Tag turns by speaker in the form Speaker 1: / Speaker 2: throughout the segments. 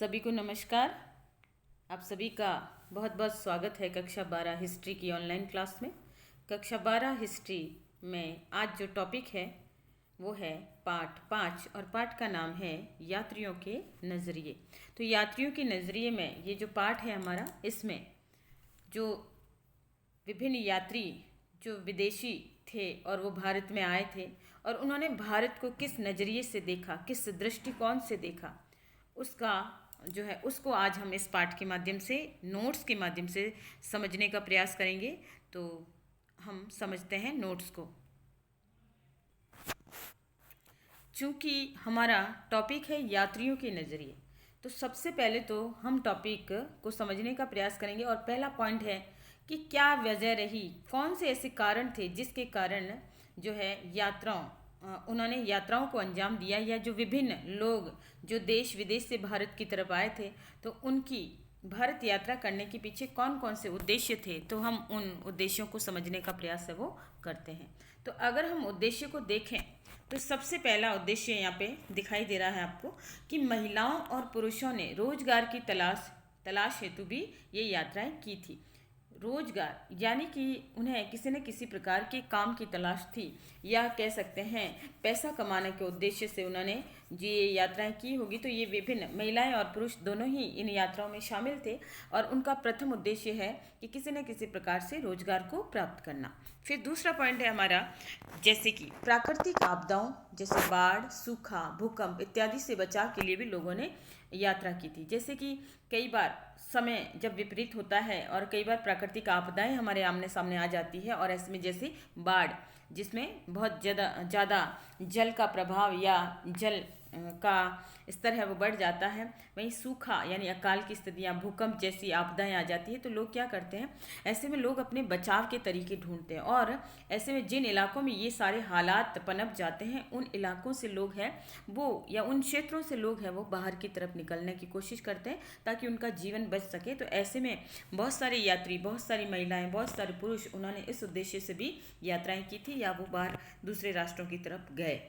Speaker 1: सभी को नमस्कार। आप सभी का बहुत बहुत स्वागत है कक्षा 12 हिस्ट्री की ऑनलाइन क्लास में। कक्षा 12 हिस्ट्री में आज जो टॉपिक है वो है पाठ 5 और पाठ का नाम है यात्रियों के नज़रिए। तो यात्रियों के नज़रिए में ये जो पाठ है हमारा, इसमें जो विभिन्न यात्री जो विदेशी थे और वो भारत में आए थे और उन्होंने भारत को किस नज़रिए से देखा, किस दृष्टिकोण से देखा, उसका जो है उसको आज हम इस पाठ के माध्यम से, नोट्स के माध्यम से समझने का प्रयास करेंगे। तो हम समझते हैं नोट्स को। चूँकि हमारा टॉपिक है यात्रियों के नज़रिए, तो सबसे पहले तो हम टॉपिक को समझने का प्रयास करेंगे। और पहला पॉइंट है कि क्या वजह रही, कौन से ऐसे कारण थे जिसके कारण जो है उन्होंने यात्राओं को अंजाम दिया, या जो विभिन्न लोग जो देश विदेश से भारत की तरफ आए थे तो उनकी भारत यात्रा करने के पीछे कौन कौन से उद्देश्य थे, तो हम उन उद्देश्यों को समझने का प्रयास है वो करते हैं। तो अगर हम उद्देश्य को देखें तो सबसे पहला उद्देश्य यहाँ पे दिखाई दे रहा है आपको कि महिलाओं और पुरुषों ने रोजगार की तलाश हेतु भी ये यात्राएं की थी। रोजगार यानी कि उन्हें किसी न किसी प्रकार के काम की तलाश थी, या कह सकते हैं पैसा कमाने के उद्देश्य से उन्होंने ये यात्राएं की होगी। तो ये विभिन्न महिलाएं और पुरुष दोनों ही इन यात्राओं में शामिल थे और उनका प्रथम उद्देश्य है कि किसी न किसी प्रकार से रोजगार को प्राप्त करना। फिर दूसरा पॉइंट है हमारा, जैसे कि प्राकृतिक आपदाओं जैसे बाढ़, सूखा, भूकंप इत्यादि से बचाव के लिए भी लोगों ने यात्रा की थी। जैसे कि कई बार समय जब विपरीत होता है और कई बार प्राकृतिक आपदाएं हमारे आमने सामने आ जाती है, और ऐसे में जैसे बाढ़ जिसमें बहुत ज़्यादा जल का प्रभाव या जल का स्तर है वो बढ़ जाता है। वहीं सूखा यानी अकाल की स्थितियाँ, भूकंप जैसी आपदाएं आ जाती है, तो लोग क्या करते हैं, ऐसे में लोग अपने बचाव के तरीके ढूंढते हैं। और ऐसे में जिन इलाकों में ये सारे हालात पनप जाते हैं, उन इलाकों से लोग हैं वो, या उन क्षेत्रों से लोग हैं वो बाहर की तरफ निकलने की कोशिश करते हैं ताकि उनका जीवन बच सके। तो ऐसे में बहुत सारे यात्री, बहुत सारी महिलाएं, बहुत सारे पुरुष, उन्होंने इस उद्देश्य से भी यात्राएं की थी या वो बाहर दूसरे राष्ट्रों की तरफ गए।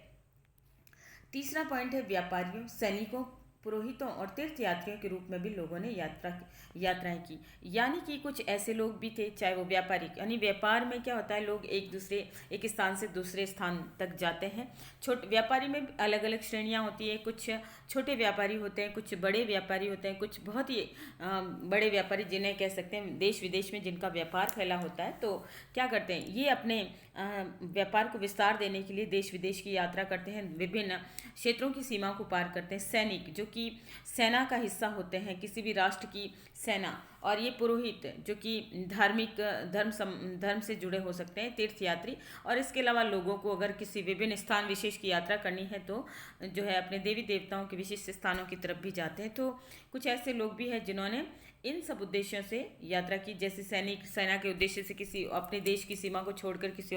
Speaker 1: तीसरा पॉइंट है व्यापारियों, सैनिकों, पुरोहितों और तीर्थयात्रियों के रूप में भी लोगों ने यात्राएं की। यानी कि कुछ ऐसे लोग भी थे, चाहे वो व्यापारी, यानी व्यापार में क्या होता है, लोग एक स्थान से दूसरे स्थान तक जाते हैं। व्यापारी में अलग अलग श्रेणियां होती है, कुछ छोटे व्यापारी होते हैं, कुछ बड़े व्यापारी होते हैं, कुछ बहुत ही बड़े व्यापारी जिन्हें कह सकते हैं देश विदेश में जिनका व्यापार फैला होता है। तो क्या करते हैं, ये अपने व्यापार को विस्तार देने के लिए देश विदेश की यात्रा करते हैं, विभिन्न क्षेत्रों की सीमा को पार करते हैं। सैनिक जो कि सेना का हिस्सा होते हैं, किसी भी राष्ट्र की सेना, और ये पुरोहित जो कि धार्मिक धर्म से जुड़े हो सकते हैं, तीर्थयात्री। और इसके अलावा लोगों को अगर किसी विभिन्न स्थान विशेष की यात्रा करनी है तो जो है अपने देवी देवताओं के विशिष्ट स्थानों की तरफ भी जाते हैं। तो कुछ ऐसे लोग भी हैं जिन्होंने इन सब उद्देश्यों से यात्रा की, जैसे सैनिक सेना के उद्देश्य से किसी अपने देश की सीमा को छोड़कर किसी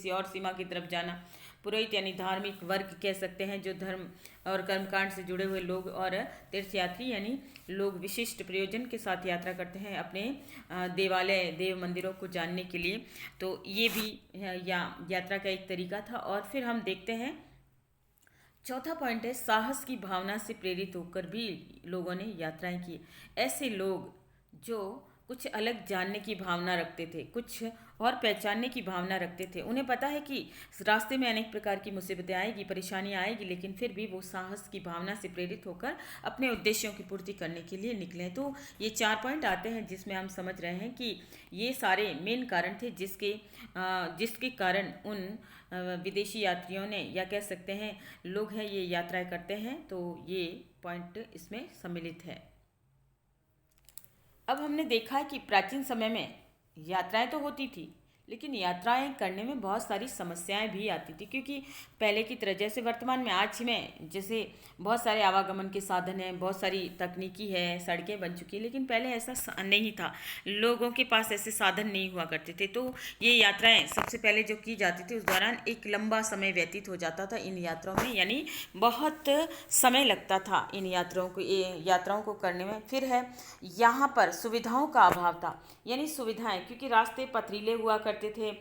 Speaker 1: और सीमा की तरफ जाना। पुरोहित यानी धार्मिक वर्ग कह सकते हैं, जो धर्म और कर्मकांड से जुड़े हुए लोग। और तीर्थयात्री यानी लोग विशिष्ट प्रयोजन के साथ यात्रा करते हैं अपने देवालय, देव मंदिरों को जानने के लिए। तो ये भी यात्रा का एक तरीका था। और फिर हम देखते हैं चौथा पॉइंट है साहस की भावना से प्रेरित होकर भी लोगों ने यात्राएं की। ऐसे लोग जो कुछ अलग जानने की भावना रखते थे, कुछ और पहचानने की भावना रखते थे, उन्हें पता है कि रास्ते में अनेक प्रकार की मुसीबतें आएगी, परेशानियां आएगी, लेकिन फिर भी वो साहस की भावना से प्रेरित होकर अपने उद्देश्यों की पूर्ति करने के लिए निकले। तो ये 4 पॉइंट आते हैं जिसमें हम समझ रहे हैं कि ये सारे मेन कारण थे जिसके कारण उन विदेशी यात्रियों ने, या कह सकते हैं लोग हैं, ये यात्राएं करते हैं। तो ये पॉइंट इसमें सम्मिलित है। अब हमने देखा है कि प्राचीन समय में यात्राएं तो होती थी, लेकिन यात्राएं करने में बहुत सारी समस्याएं भी आती थी, क्योंकि पहले की तरह जैसे वर्तमान में आज में जैसे बहुत सारे आवागमन के साधन हैं, बहुत सारी तकनीकी है, सड़कें बन चुकी हैं, लेकिन पहले ऐसा नहीं था, लोगों के पास ऐसे साधन नहीं हुआ करते थे। तो ये यात्राएं सबसे पहले जो की जाती थी उस दौरान एक लंबा समय व्यतीत हो जाता था इन यात्राओं में, यानी बहुत समय लगता था इन यात्राओं को करने में। फिर है यहाँ पर सुविधाओं का अभाव था, यानी सुविधाएं, क्योंकि रास्ते पथरीले हुआ करते थे,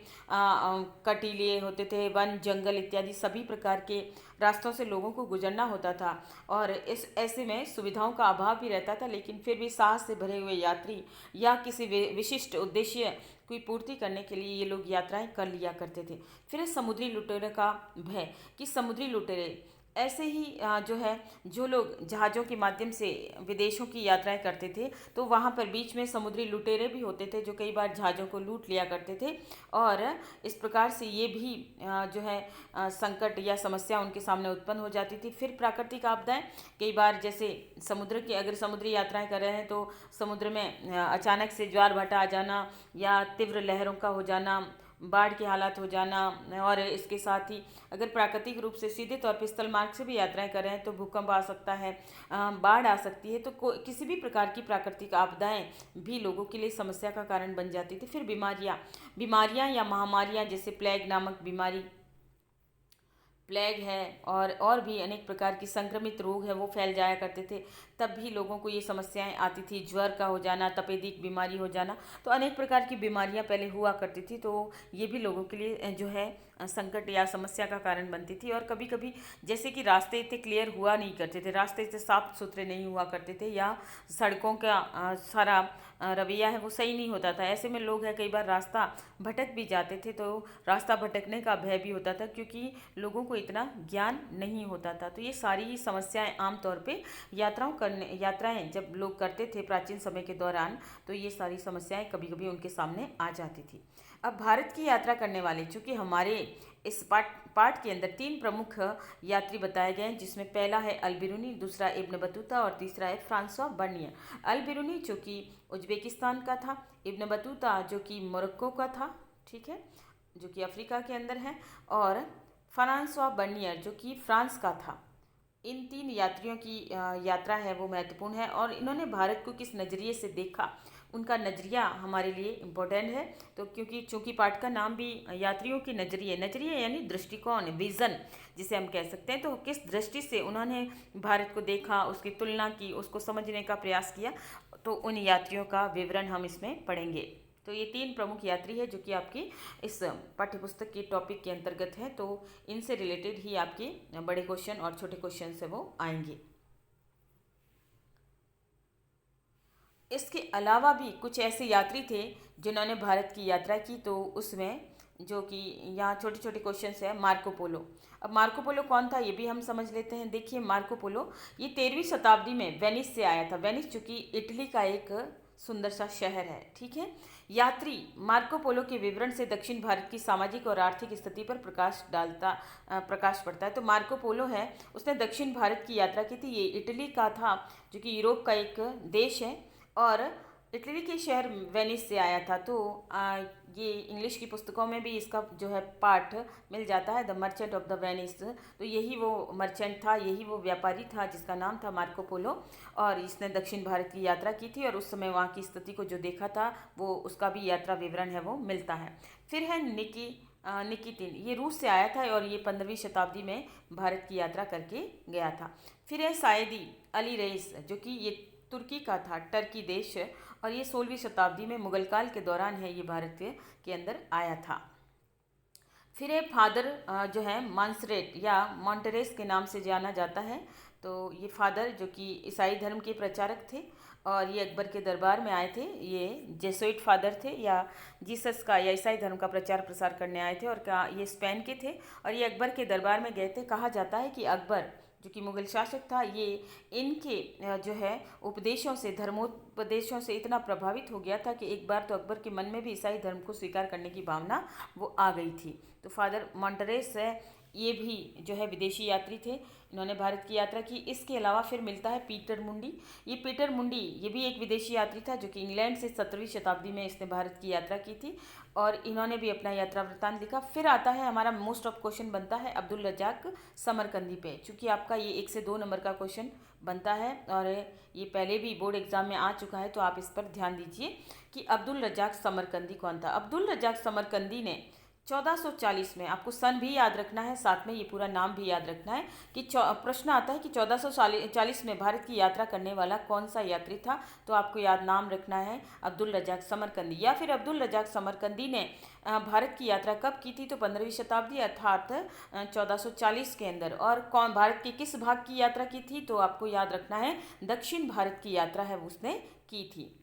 Speaker 1: कटीले होते थे, वन जंगल इत्यादि सभी प्रकार के रास्तों से लोगों को गुजरना होता था और इस ऐसे में सुविधाओं का अभाव भी रहता था, लेकिन फिर भी साहस से भरे हुए यात्री या किसी विशिष्ट उद्देश्य की पूर्ति करने के लिए ये लोग यात्राएं कर लिया करते थे। फिर है समुद्री लुटेरे का भय, कि समुद्री लुटेरे ऐसे ही जो है, जो लोग जहाज़ों के माध्यम से विदेशों की यात्राएं करते थे तो वहाँ पर बीच में समुद्री लुटेरे भी होते थे जो कई बार जहाज़ों को लूट लिया करते थे और इस प्रकार से ये भी जो है संकट या समस्या उनके सामने उत्पन्न हो जाती थी। फिर प्राकृतिक आपदाएं, कई बार जैसे समुद्र की अगर समुद्री यात्राएं कर रहे हैं तो समुद्र में अचानक से ज्वार भाटा आ जाना या तीव्र लहरों का हो जाना, बाढ़ के हालात हो जाना, और इसके साथ ही अगर प्राकृतिक रूप से सीधे तौर पर स्थल मार्ग से भी यात्राएं कर रहे हैं तो भूकंप आ सकता है, बाढ़ आ सकती है, तो किसी भी प्रकार की प्राकृतिक आपदाएं भी लोगों के लिए समस्या का कारण बन जाती थी। फिर बीमारियां या महामारियां, जैसे प्लेग नामक बीमारी, प्लेग है और भी अनेक प्रकार की संक्रमित रोग है वो फैल जाया करते थे, तब भी लोगों को ये समस्याएं आती थी। ज्वर का हो जाना, तपेदिक बीमारी हो जाना, तो अनेक प्रकार की बीमारियां पहले हुआ करती थी, तो ये भी लोगों के लिए जो है संकट या समस्या का कारण बनती थी। और कभी कभी जैसे कि रास्ते इतने क्लियर हुआ नहीं करते थे, रास्ते इतने साफ सुथरे नहीं हुआ करते थे, या सड़कों का सारा रवैया है वो सही नहीं होता था, ऐसे में लोग है कई बार रास्ता भटक भी जाते थे, तो रास्ता भटकने का भय भी होता था क्योंकि लोगों को इतना ज्ञान नहीं होता था। तो ये सारी समस्याएं आमतौर पे यात्राएं जब लोग करते थे प्राचीन समय के दौरान, तो ये सारी समस्याएं कभी कभी उनके सामने आ जाती थी। अब भारत की यात्रा करने वाले, चूँकि हमारे इस पाठ के अंदर 3 प्रमुख यात्री बताए गए हैं, जिसमें पहला है अल-बिरूनी, दूसरा इब्न बतूता और तीसरा है फ्रांसवा बर्नियर। अल-बिरूनी जो कि उज्बेकिस्तान का था, इब्न बतूता जो कि मोरक्को का था, ठीक है, जो कि अफ्रीका के अंदर है, और फ्रांसवा बर्नियर जो कि फ्रांस का था। इन 3 यात्रियों की यात्रा है वो महत्वपूर्ण है और इन्होंने भारत को किस नज़रिए से देखा, उनका नज़रिया हमारे लिए इम्पोर्टेंट है। तो क्योंकि चूँकि पाठ का नाम भी यात्रियों के नज़रिए यानी दृष्टिकोण, विज़न जिसे हम कह सकते हैं, तो किस दृष्टि से उन्होंने भारत को देखा, उसकी तुलना की, उसको समझने का प्रयास किया, तो उन यात्रियों का विवरण हम इसमें पढ़ेंगे। तो ये 3 प्रमुख यात्री है जो कि आपकी इस पाठ्यपुस्तक के टॉपिक के अंतर्गत है, तो इनसे रिलेटेड ही आपके बड़े क्वेश्चन और छोटे क्वेश्चन से वो आएंगे। इसके अलावा भी कुछ ऐसे यात्री थे जिन्होंने भारत की यात्रा की, तो उसमें जो कि यहाँ छोटे छोटे क्वेश्चंस है। मार्को पोलो, अब मार्को पोलो कौन था ये भी हम समझ लेते हैं। देखिए, मार्को पोलो ये 13वीं शताब्दी में वेनिस से आया था। वेनिस चूँकि इटली का एक सुंदर सा शहर है, ठीक है। यात्री मार्को पोलो के विवरण से दक्षिण भारत की सामाजिक और आर्थिक स्थिति पर प्रकाश पड़ता है। तो मार्को पोलो है, उसने दक्षिण भारत की यात्रा की थी। ये इटली का था जो कि यूरोप का एक देश है और इटली के शहर वेनिस से आया था। तो ये इंग्लिश की पुस्तकों में भी इसका जो है पाठ मिल जाता है, the merchant of the Venice. तो यही वो मर्चेंट था, यही वो व्यापारी था जिसका नाम था मार्को पोलो, और इसने दक्षिण भारत की यात्रा की थी और उस समय वहाँ की स्थिति को जो देखा था वो उसका भी यात्रा विवरण है वो मिलता है। फिर है निकितिन, ये रूस से आया था और ये 15वीं शताब्दी में भारत की यात्रा करके गया था। फिर है सायदी अली रईस जो कि ये तुर्की का था, टर्की देश, और ये 16वीं शताब्दी में मुगल काल के दौरान है ये भारत के अंदर आया था। फिर है फादर जो है मांसरेट या मॉन्टेरेस के नाम से जाना जाता है। तो ये फादर जो कि ईसाई धर्म के प्रचारक थे और ये अकबर के दरबार में आए थे। ये जेसुइट फादर थे या जीसस का या ईसाई धर्म का प्रचार प्रसार करने आए थे, और ये स्पेन के थे और ये अकबर के दरबार में गए थे। कहा जाता है कि अकबर जो कि मुगल शासक था, ये इनके जो है उपदेशों से, धर्मोपदेशों से इतना प्रभावित हो गया था कि एक बार तो अकबर के मन में भी ईसाई धर्म को स्वीकार करने की भावना वो आ गई थी। तो फादर मॉन्टेरेस है, ये भी जो है विदेशी यात्री थे, इन्होंने भारत की यात्रा की। इसके अलावा फिर मिलता है पीटर मुंडी। ये भी एक विदेशी यात्री था जो कि इंग्लैंड से 17वीं शताब्दी में इसने भारत की यात्रा की थी और इन्होंने भी अपना यात्रा वृत्तांत लिखा। फिर आता है हमारा मोस्ट ऑफ क्वेश्चन बनता है अब्दुल रजाक समरकंदी पे, चूँकि आपका ये 1 से 2 नंबर का क्वेश्चन बनता है और ये पहले भी बोर्ड एग्जाम में आ चुका है, तो आप इस पर ध्यान दीजिए कि अब्दुल रजाक समरकंदी कौन था। अब्दुल रजाक समरकंदी ने 1440 में, आपको सन भी याद रखना है, साथ में ये पूरा नाम भी याद रखना है कि प्रश्न आता है कि 1440 में भारत की यात्रा करने वाला कौन सा यात्री था। तो आपको याद नाम रखना है अब्दुल रजाक समरकंदी। या फिर अब्दुल रजाक समरकंदी ने भारत की यात्रा कब की थी? तो 15वीं शताब्दी अर्थात 1440 के अंदर। और कौन भारत के किस भाग की यात्रा की थी? तो आपको याद रखना है दक्षिण भारत की यात्रा है वो उसने की थी।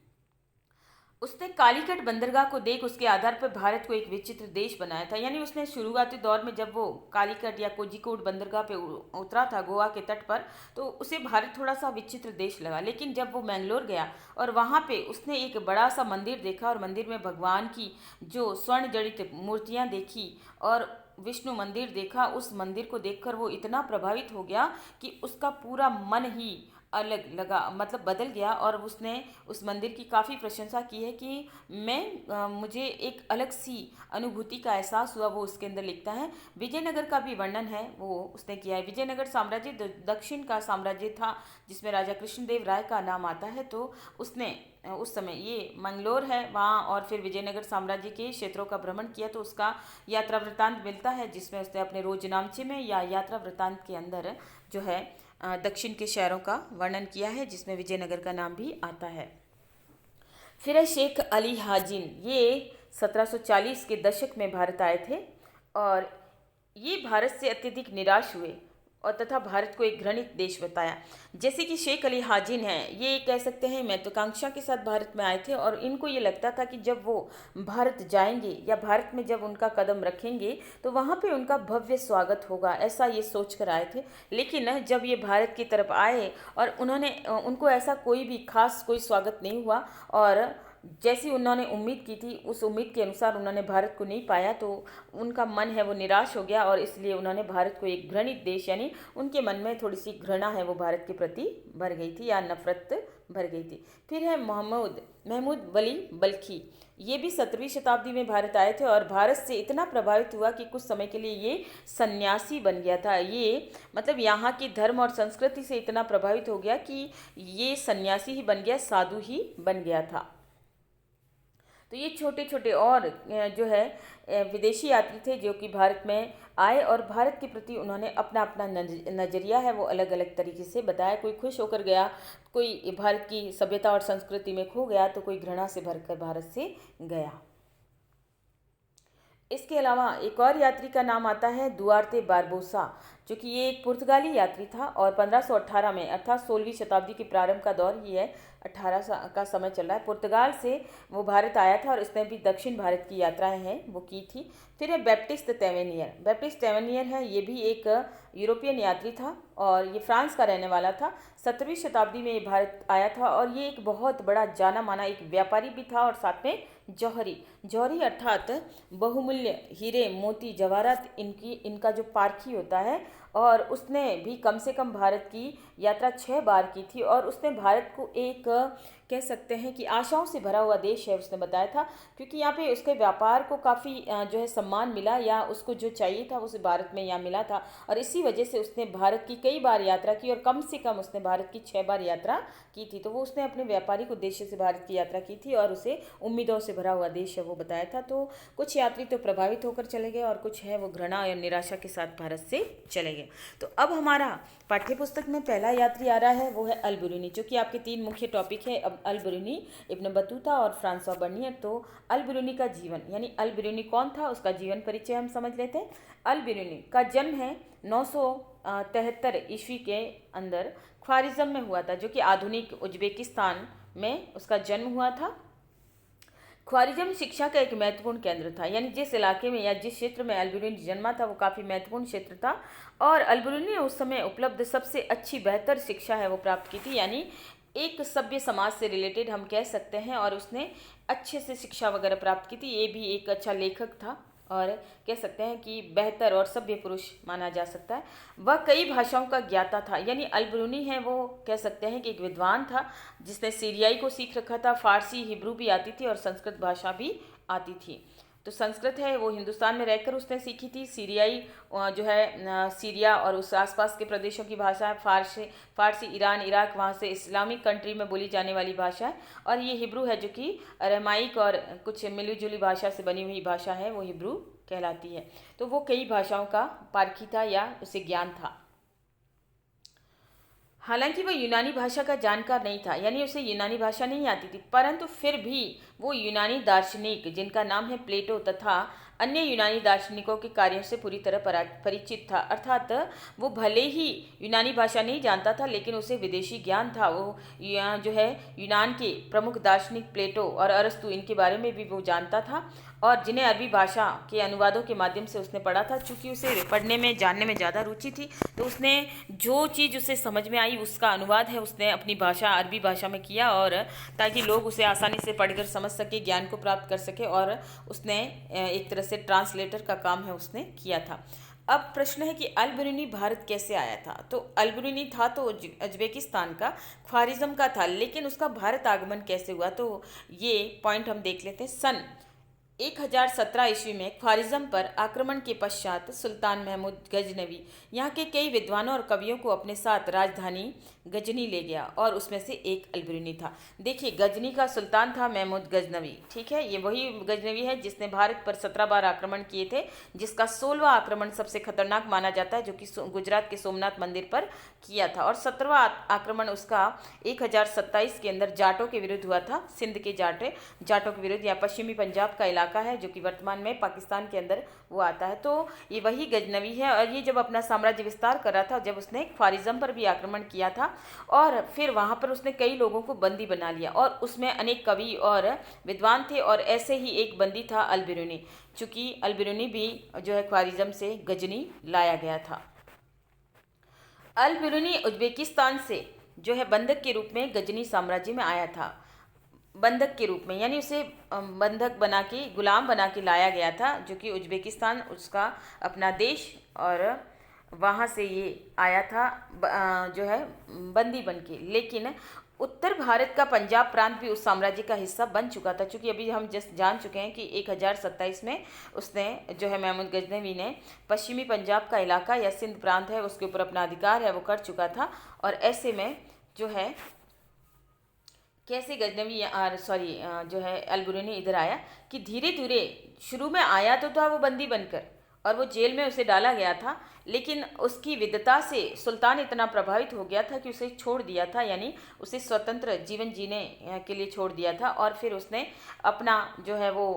Speaker 1: उसने कालीकट बंदरगाह को देख उसके आधार पर भारत को एक विचित्र देश बनाया था। यानी उसने शुरुआती दौर में जब वो कालीकट या कोझिकोड बंदरगाह पे उतरा था गोवा के तट पर, तो उसे भारत थोड़ा सा विचित्र देश लगा। लेकिन जब वो मैंगलोर गया और वहाँ पे उसने एक बड़ा सा मंदिर देखा और मंदिर में भगवान की जो स्वर्ण जड़ित मूर्तियाँ देखी और विष्णु मंदिर देखा, उस मंदिर को देखकर वो इतना प्रभावित हो गया कि उसका पूरा मन ही अलग लगा, मतलब बदल गया। और उसने उस मंदिर की काफ़ी प्रशंसा की है कि मुझे एक अलग सी अनुभूति का एहसास हुआ, वो उसके अंदर लिखता है। विजयनगर का भी वर्णन है वो उसने किया है। विजयनगर साम्राज्य दक्षिण का साम्राज्य था जिसमें राजा कृष्णदेव राय का नाम आता है। तो उसने उस समय ये मंगलोर है वहाँ और फिर विजयनगर साम्राज्य के क्षेत्रों का भ्रमण किया, तो उसका यात्रा वृत्तांत मिलता है जिसमें उसने अपने रोजनामचे में या यात्रा वृत्तांत के अंदर जो है दक्षिण के शहरों का वर्णन किया है जिसमें विजयनगर का नाम भी आता है। फिर है शेख अली हाजिन। ये 1740 के दशक में भारत आए थे और ये भारत से अत्यधिक निराश हुए और तथा भारत को एक घृणित देश बताया। जैसे कि शेख अली हाजिन हैं, ये कह सकते हैं महत्वाकांक्षा के साथ भारत में आए थे और इनको ये लगता था कि जब वो भारत जाएंगे या भारत में जब उनका कदम रखेंगे तो वहाँ पे उनका भव्य स्वागत होगा, ऐसा ये सोच कर आए थे। लेकिन जब ये भारत की तरफ आए और उनको ऐसा कोई भी खास कोई स्वागत नहीं हुआ और जैसी उन्होंने उम्मीद की थी उस उम्मीद के अनुसार उन्होंने भारत को नहीं पाया, तो उनका मन है वो निराश हो गया और इसलिए उन्होंने भारत को एक घृणित देश, यानी उनके मन में थोड़ी सी घृणा है वो भारत के प्रति भर गई थी या नफरत भर गई थी। फिर है महमूद वली बल्खी। ये भी 17वीं शताब्दी में भारत आए थे और भारत से इतना प्रभावित हुआ कि कुछ समय के लिए ये सन्यासी बन गया था। ये मतलब यहाँ की धर्म और संस्कृति से इतना प्रभावित हो गया कि ये सन्यासी ही बन गया, साधु ही बन गया था। तो ये छोटे छोटे और जो है विदेशी यात्री थे जो कि भारत में आए और भारत के प्रति उन्होंने अपना अपना नज़रिया है वो अलग अलग तरीके से बताया। कोई खुश होकर गया, कोई भारत की सभ्यता और संस्कृति में खो गया, तो कोई घृणा से भरकर भारत से गया। इसके अलावा एक और यात्री का नाम आता है दुआर्ते बारबोसा, जो कि ये एक पुर्तगाली यात्री था और 1518 में अर्थात 16वीं शताब्दी के प्रारंभ का दौर ही है, 18 का समय चल रहा है। पुर्तगाल से वो भारत आया था और इसने भी दक्षिण भारत की यात्राएं हैं वो की थी। फिर है बैप्टिस्ट तेवेनियर। बैप्टिस्ट तेवेनियर है, ये भी एक यूरोपियन यात्री था और ये फ्रांस का रहने वाला था। 17वीं शताब्दी में ये भारत आया था और ये एक बहुत बड़ा जाना माना एक व्यापारी भी था और साथ में जौहरी अर्थात बहुमूल्य हीरे मोती जवाहरात इनका जो पारखी होता है, और उसने भी कम से कम भारत की यात्रा 6 बार की थी और उसने भारत को एक कह सकते हैं कि आशाओं से भरा हुआ देश है उसने बताया था, क्योंकि यहाँ पे उसके व्यापार को काफ़ी जो है सम्मान मिला या उसको जो चाहिए था उसे भारत में यहाँ मिला था और इसी वजह से उसने भारत की कई बार यात्रा की और कम से कम उसने भारत की 6 बार यात्रा की थी। तो वो उसने अपने व्यापारिक उद्देश्य से भारत की यात्रा की थी और उसे उम्मीदों से भरा हुआ देश है वो बताया था। तो कुछ यात्री तो प्रभावित होकर चले गए और कुछ है वो घृणा और निराशा के साथ भारत से चले गए। तो अब हमारा पाठ्य पुस्तक में पहला यात्री आ रहा है वो है अल बिरूनी, जो कि आपके 3 मुख्य टॉपिक है अब अल बिरूनी, इब्न बतूता और फ्रांसवा बर्नियर। तो अल बिरूनी का जीवन, यानी अल बिरूनी कौन था उसका जीवन परिचय हम समझ लेते हैं। अल बिरूनी का जन्म है 973 ईस्वी के अंदर ख्वारिज़म में हुआ था, जो कि आधुनिक उज्बेकिस्तान में उसका जन्म हुआ था। ख्वारिज़म शिक्षा का एक महत्वपूर्ण केंद्र था, यानी जिस इलाके में या जिस क्षेत्र में अल बिरूनी जन्मा था वो काफ़ी महत्वपूर्ण क्षेत्र था और अल बिरूनी ने उस समय उपलब्ध सबसे अच्छी बेहतर शिक्षा है वो प्राप्त की थी, यानी एक सभ्य समाज से रिलेटेड हम कह सकते हैं और उसने अच्छे से शिक्षा वगैरह प्राप्त की थी। ये भी एक अच्छा लेखक था और कह सकते हैं कि बेहतर और सभ्य पुरुष माना जा सकता है। वह कई भाषाओं का ज्ञाता था, यानी अल बिरूनी है वो कह सकते हैं कि एक विद्वान था जिसने सीरियाई को सीख रखा था, फारसी हिब्रू भी आती थी और संस्कृत भाषा भी आती थी। तो संस्कृत है वो हिंदुस्तान में रहकर उसने सीखी थी, सीरियाई जो है सीरिया और उस आसपास के प्रदेशों की भाषा है, फारसी ईरान इराक वहाँ से इस्लामिक कंट्री में बोली जाने वाली भाषा है, और ये हिब्रू है जो कि अरमाइक और कुछ मिली जुली भाषा से बनी हुई भाषा है वो हिब्रू कहलाती है। तो वो कई भाषाओं का पारखी था या उसे ज्ञान था। हालांकि वह यूनानी भाषा का जानकार नहीं था, यानी उसे यूनानी भाषा नहीं आती थी, परंतु फिर भी वो यूनानी दार्शनिक जिनका नाम है प्लेटो तथा अन्य यूनानी दार्शनिकों के कार्यों से पूरी तरह परिचित था। अर्थात वो भले ही यूनानी भाषा नहीं जानता था, लेकिन उसे विदेशी ज्ञान था। वो जो है यूनान के प्रमुख दार्शनिक प्लेटो और अरस्तु इनके बारे में भी वो जानता था, और जिन्हें अरबी भाषा के अनुवादों के माध्यम से उसने पढ़ा था। चूँकि उसे पढ़ने में जानने में ज़्यादा रुचि थी, तो उसने जो चीज़ उसे समझ में आई उसका अनुवाद है उसने अपनी भाषा अरबी भाषा में किया, और ताकि लोग उसे आसानी से पढ़कर समझ सके, ज्ञान को प्राप्त कर सके, और उसने एक तरह से ट्रांसलेटर का काम है उसने किया था। अब प्रश्न है कि अल बिरूनी भारत कैसे आया था। तो अल बिरूनी था तो उज्बेकिस्तान का, ख्वारिज़म का था, लेकिन उसका भारत आगमन कैसे हुआ, तो ये पॉइंट हम देख लेते हैं। सन 1017 ईस्वी में ख्वारिज़म पर आक्रमण के पश्चात सुल्तान महमूद गजनवी यहाँ के कई विद्वानों और कवियों को अपने साथ राजधानी गजनी ले गया, और उसमें से एक अल बिरूनी था। देखिए, गजनी का सुल्तान था महमूद गजनवी, ठीक है। ये वही गजनवी है जिसने भारत पर 17 बार आक्रमण किए थे, जिसका 16वां आक्रमण सबसे खतरनाक माना जाता है, जो कि गुजरात के सोमनाथ मंदिर पर किया था। और 17वां आक्रमण उसका 1027 के अंदर जाटों के विरुद्ध हुआ था। सिंध के जाटों के विरुद्ध, या पश्चिमी पंजाब का इलाका है जो कि वर्तमान में पाकिस्तान के अंदर वो आता है। तो ये वही गजनवी है, और ये जब अपना साम्राज्य विस्तार कर रहा था, जब उसने ख्वारिज़म पर भी आक्रमण किया था, और फिर वहाँ पर उसने कई लोगों को बंदी बना लिया, और उसमें अनेक कवि और विद्वान थे, और ऐसे ही एक बंदी था अल बिरूनी। चूँकि अल बिरूनी भी जो है ख्वारिज़म से गजनी लाया गया था। अल बिरूनी उज्बेकिस्तान से जो है बंधक के रूप में गजनी साम्राज्य में आया था। बंधक के रूप में, यानी उसे बंधक बना के, गुलाम बना के लाया गया था, जो कि उज्बेकिस्तान उसका अपना देश, और वहाँ से ये आया था जो है बंदी बन के। लेकिन उत्तर भारत का पंजाब प्रांत भी उस साम्राज्य का हिस्सा बन चुका था, क्योंकि अभी हम जस्ट जान चुके हैं कि 1027 में उसने जो है महमूद गजनवी ने पश्चिमी पंजाब का इलाका या सिंध प्रांत है उसके ऊपर अपना अधिकार है वो कर चुका था। और ऐसे में जो है कैसे गजनवी जो है अल बिरूनी इधर आया, कि धीरे धीरे शुरू में आया तो था वो बंदी बनकर, और वो जेल में उसे डाला गया था, लेकिन उसकी विद्वता से सुल्तान इतना प्रभावित हो गया था कि उसे छोड़ दिया था, यानी उसे स्वतंत्र जीवन जीने के लिए छोड़ दिया था। और फिर उसने अपना जो है वो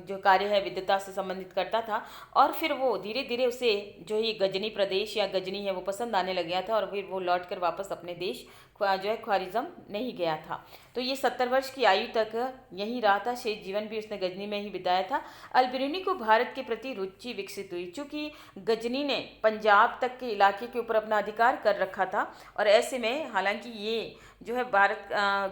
Speaker 1: जो कार्य है विद्वता से संबंधित करता था, और फिर वो धीरे धीरे उसे जो ये गजनी प्रदेश या गजनी है वो पसंद आने लग गया था, और फिर वो लौट कर वापस अपने देश जो है ख्वारिज़म नहीं गया था। तो ये 70 वर्ष की आयु तक यहीं रहा था, शेष जीवन भी उसने गजनी में ही बिताया था। अल बिरूनी को भारत के प्रति रुचि विकसित हुई, चूँकि गजनी ने पंजाब तक के इलाके के ऊपर अपना अधिकार कर रखा था, और ऐसे में हालांकि ये जो है भारत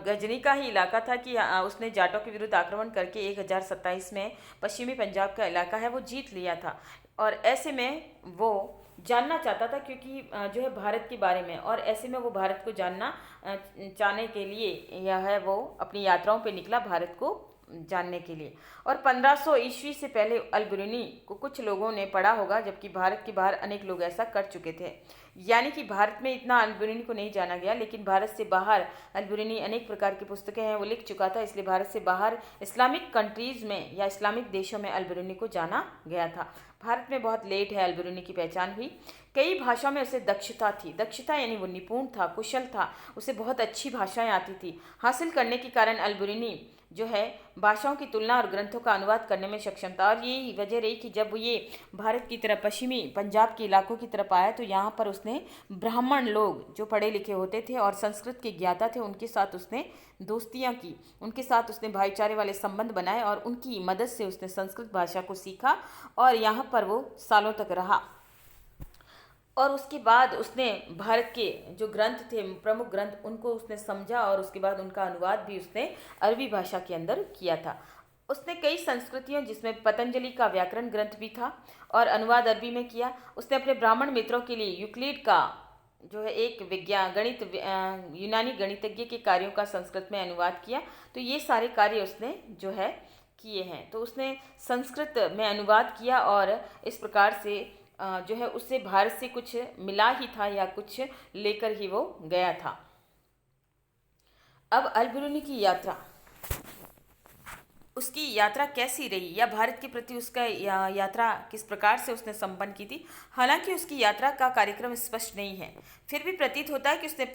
Speaker 1: गजनी का ही इलाका था कि उसने जाटों के विरुद्ध आक्रमण करके 1027 में पश्चिमी पंजाब का इलाका है वो जीत लिया था। और ऐसे में वो जानना चाहता था, क्योंकि जो है भारत के बारे में, और ऐसे में वो भारत को जानना चाहने के लिए यह है वो अपनी यात्राओं पे निकला भारत को जानने के लिए। और 1500 ईस्वी से पहले अल बिरूनी को कुछ लोगों ने पढ़ा होगा, जबकि भारत के बाहर अनेक लोग ऐसा कर चुके थे। यानी कि भारत में इतना अल बिरूनी को नहीं जाना गया, लेकिन भारत से बाहर अल बिरूनी अनेक प्रकार की पुस्तकें हैं वो लिख चुका था, इसलिए भारत से बाहर इस्लामिक कंट्रीज़ में या इस्लामिक देशों में अल बिरूनी को जाना गया था। भारत में बहुत लेट है अल बिरूनी की पहचान हुई। कई भाषाओं में उसे दक्षता थी, दक्षता यानी वो निपुण था, कुशल था, उसे बहुत अच्छी भाषाएं आती थी। हासिल करने के कारण अल बिरूनी जो है भाषाओं की तुलना और ग्रंथों का अनुवाद करने में सक्षम था। और यही वजह रही कि जब ये भारत की तरफ पश्चिमी पंजाब के इलाकों की तरफ आया, तो यहाँ पर उसने ब्राह्मण लोग जो पढ़े लिखे होते थे और संस्कृत के ज्ञाता थे उनके साथ उसने दोस्तियाँ की, उनके साथ उसने भाईचारे वाले संबंध बनाए, और उनकी मदद से उसने संस्कृत भाषा को सीखा, और यहाँ पर वो सालों तक रहा। और उसके बाद उसने भारत के जो ग्रंथ थे, प्रमुख ग्रंथ, उनको उसने समझा, और उसके बाद उनका अनुवाद भी उसने अरबी भाषा के अंदर किया था। उसने कई संस्कृतियों, जिसमें पतंजलि का व्याकरण ग्रंथ भी था, और अनुवाद अरबी में किया। उसने अपने ब्राह्मण मित्रों के लिए यूक्लिड का जो है एक यूनानी गणितज्ञ के कार्यों का संस्कृत में अनुवाद किया। तो ये सारे कार्य उसने जो है किए हैं। तो उसने संस्कृत में अनुवाद किया, और इस प्रकार से जो है उससे भारत से कुछ मिला ही था या कुछ लेकर ही वो गया था। अब अल बिरूनी की यात्रा। उसकी यात्रा कैसी रही या भारत के प्रति उसका यात्रा किस प्रकार से उसने संपन्न की थी। हालांकि उसकी यात्रा का कार्यक्रम स्पष्ट नहीं है, फिर भी प्रतीत होता है कि उसने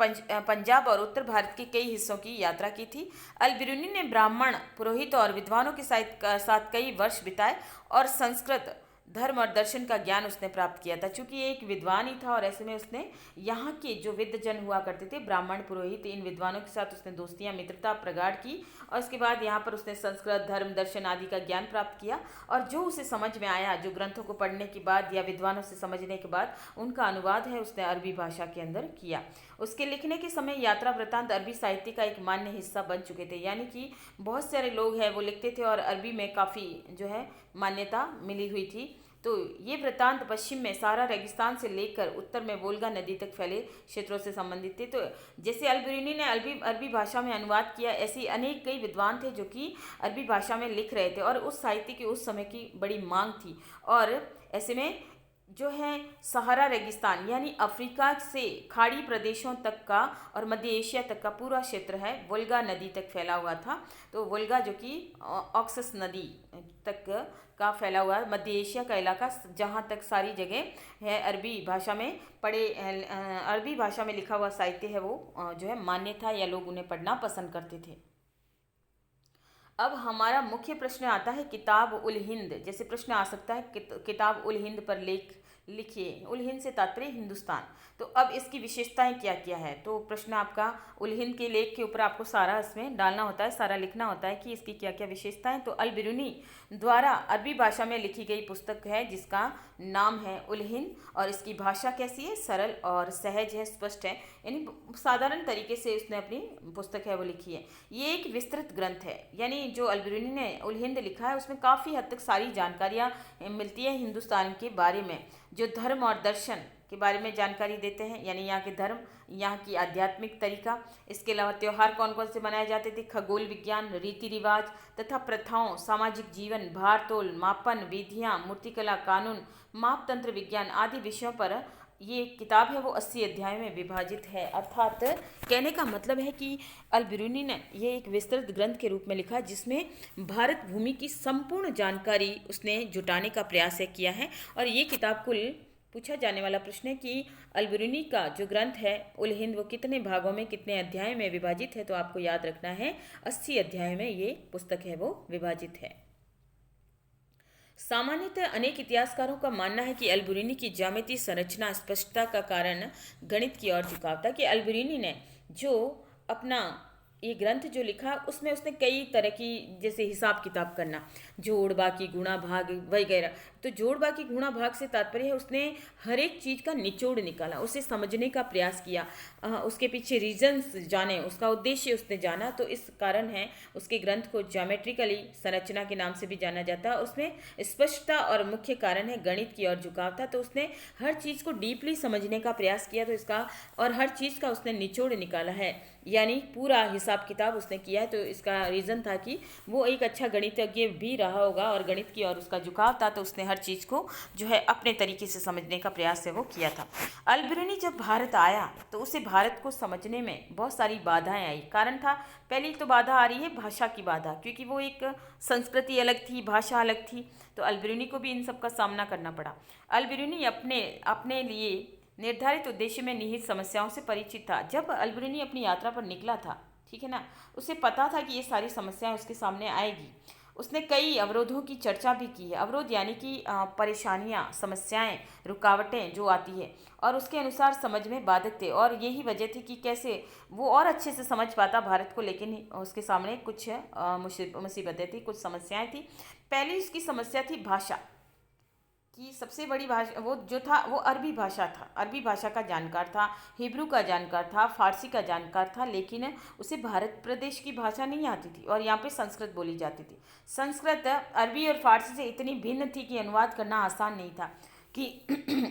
Speaker 1: पंजाब और उत्तर भारत के कई हिस्सों की यात्रा की थी। अल बिरूनी ने ब्राह्मण, पुरोहित और विद्वानों के साथ कई वर्ष बिताए और संस्कृत, धर्म और दर्शन का ज्ञान उसने प्राप्त किया था। चूंकि ये एक विद्वान ही था और ऐसे में उसने यहाँ के जो विद्वजन हुआ करते थे, ब्राह्मण, पुरोहित, इन विद्वानों के साथ उसने दोस्तियाँ, मित्रता प्रगाढ़ की और उसके बाद यहाँ पर उसने संस्कृत, धर्म, दर्शन आदि का ज्ञान प्राप्त किया और जो उसे समझ में आया, जो ग्रंथों को पढ़ने के बाद या विद्वानों से समझने के बाद उनका अनुवाद है उसने अरबी भाषा के अंदर किया। उसके लिखने के समय यात्रा वृत्तांत अरबी साहित्य का एक मान्य हिस्सा बन चुके थे, यानी कि बहुत सारे लोग हैं वो लिखते थे और अरबी में काफ़ी जो है मान्यता मिली हुई थी। तो ये वृत्तांत पश्चिम में सारा रेगिस्तान से लेकर उत्तर में वोल्गा नदी तक फैले क्षेत्रों से संबंधित थे। तो जैसे अल बिरूनी ने अरबी भाषा में अनुवाद किया, ऐसे अनेक कई विद्वान थे जो कि अरबी भाषा में लिख रहे थे और उस साहित्य की उस समय की बड़ी मांग थी। और ऐसे में जो है सहारा रेगिस्तान यानी अफ्रीका से खाड़ी प्रदेशों तक का और मध्य एशिया तक का पूरा क्षेत्र है वोल्गा नदी तक फैला हुआ था। तो वोल्गा जो कि ऑक्सस नदी तक का फैला हुआ मध्य एशिया का इलाका, जहाँ तक सारी जगह है अरबी भाषा में अरबी भाषा में लिखा हुआ साहित्य है वो जो है मान्य था या लोग उन्हें पढ़ना पसंद करते थे। अब हमारा मुख्य प्रश्न आता है किताब उल हिंद। जैसे प्रश्न आ सकता है किताब उल हिंद पर लेख लिखिए। उल हिंद से तात्पर्य हिंदुस्तान। तो अब इसकी विशेषताएं क्या क्या है, तो प्रश्न आपका उल हिंद के लेख के ऊपर आपको सारा इसमें डालना होता है, सारा लिखना होता है कि इसकी क्या क्या विशेषताएं। तो अल बिरूनी द्वारा अरबी भाषा में लिखी गई पुस्तक है जिसका नाम है उल हिंद और इसकी भाषा कैसी है, सरल और सहज है, स्पष्ट है, यानी साधारण तरीके से उसने अपनी पुस्तक है वो लिखी है। ये एक विस्तृत ग्रंथ है, यानी जो अल बिरूनी ने उल हिंद लिखा है उसमें काफ़ी हद तक सारी जानकारियाँ मिलती है हिंदुस्तान के बारे में, जो धर्म और दर्शन के बारे में जानकारी देते हैं, यानी यहाँ के धर्म, यहाँ की आध्यात्मिक तरीका, इसके अलावा त्यौहार कौन कौन से मनाए जाते थे, खगोल विज्ञान, रीति रिवाज तथा प्रथाओं, सामाजिक जीवन, भार तोल, मापन, विधियाँ, मूर्तिकला, कानून, मापतंत्र विज्ञान आदि विषयों पर ये किताब है वो 80 अध्याय में विभाजित है। अर्थात कहने का मतलब है कि अल बिरूनी ने ये एक विस्तृत ग्रंथ के रूप में लिखा जिसमें भारत भूमि की संपूर्ण जानकारी उसने जुटाने का प्रयास है किया है। और ये किताब कुल पूछा जाने वाला प्रश्न है कि अल बिरूनी का जो ग्रंथ है उल हिंद वो कितने भागों में, कितने अध्याय में विभाजित है, तो आपको याद रखना है 80 अध्याय में ये पुस्तक है वो विभाजित है। सामान्यतः अनेक इतिहासकारों का मानना है कि अल बिरूनी की ज्यामितीय संरचना स्पष्टता का कारण गणित की ओर झुकाव था, कि अल बिरूनी ने जो अपना ये ग्रंथ जो लिखा उसमें उसने कई तरह की, जैसे हिसाब किताब करना, जोड़ बाकी गुणा भाग वगैरह। तो जोड़ बाकी गुणा भाग से तात्पर्य है उसने हर एक चीज़ का निचोड़ निकाला, उसे समझने का प्रयास किया, उसके पीछे रीजन्स जाने, उसका उद्देश्य उसने जाना। तो इस कारण है उसके ग्रंथ को ज्योमेट्रिकली संरचना के नाम से भी जाना जाता है। उसमें स्पष्टता और मुख्य कारण है गणित की ओर झुकाव था। तो उसने हर चीज़ को डीपली समझने का प्रयास किया, तो इसका और हर चीज़ का उसने निचोड़ निकाला है, यानी पूरा हिसाब किताब उसने किया है। तो इसका रीज़न था कि वो एक अच्छा गणितज्ञ भी रहा होगा और गणित की ओर उसका झुकाव था, तो उसने हर चीज़ को जो है अपने तरीके से समझने का प्रयास है वो किया था। अल बिरूनी जब भारत आया तो उसे भारत को समझने में बहुत सारी बाधाएं आई। कारण था, पहली तो बाधा आ रही है भाषा की बाधा, क्योंकि वो एक संस्कृति अलग थी, भाषा अलग थी, तो अल बिरूनी को भी इन सब का सामना करना पड़ा। अल बिरूनी अपने लिए निर्धारित उद्देश्य में निहित समस्याओं से परिचित था। जब अल बिरूनी अपनी यात्रा पर निकला था, ठीक है ना, उसे पता था कि ये सारी समस्याएं उसके सामने आएगी। उसने कई अवरोधों की चर्चा भी की है। अवरोध यानी कि परेशानियां, समस्याएं, रुकावटें जो आती है और उसके अनुसार समझ में बाधक थे, और यही वजह थी कि कैसे वो और अच्छे से समझ पाता भारत को, लेकिन उसके सामने कुछ मुसीबतें थी, कुछ समस्याएं थी। पहली उसकी समस्या थी भाषा कि सबसे बड़ी भाषा वो जो था वो अरबी भाषा था, अरबी भाषा का जानकार था, हिब्रू का जानकार था, फारसी का जानकार था, लेकिन उसे भारत प्रदेश की भाषा नहीं आती थी और यहाँ पे संस्कृत बोली जाती थी। संस्कृत अरबी और फारसी से इतनी भिन्न थी कि अनुवाद करना आसान नहीं था, कि